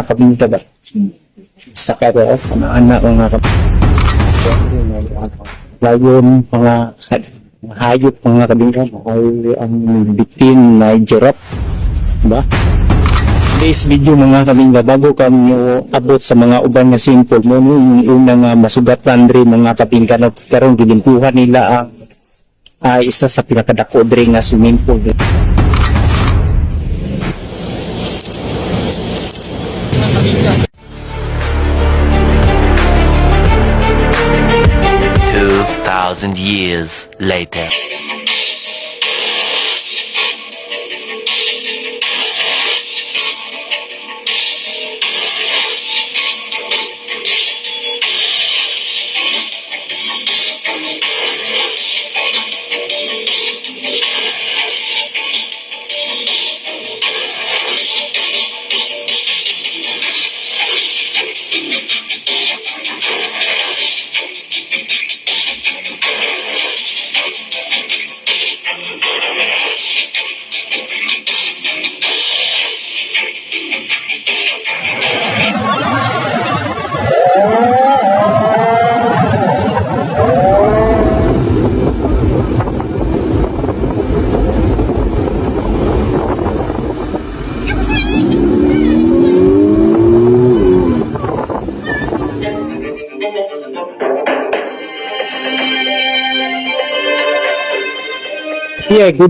mga kabinta ba? Sa karo, mga anak, mga layon, mga hayop, mga kabinta, ay ang bitin na giraffe, ba? Today's video mga kabinda, bago kami abot sa mga uban nga simple mo, yung unang masugatan rin mga kabinda na karon gilimpuhan nila ang isa sa pinakadako rin nga swimming pool. 2,000 years later. Yeah, good.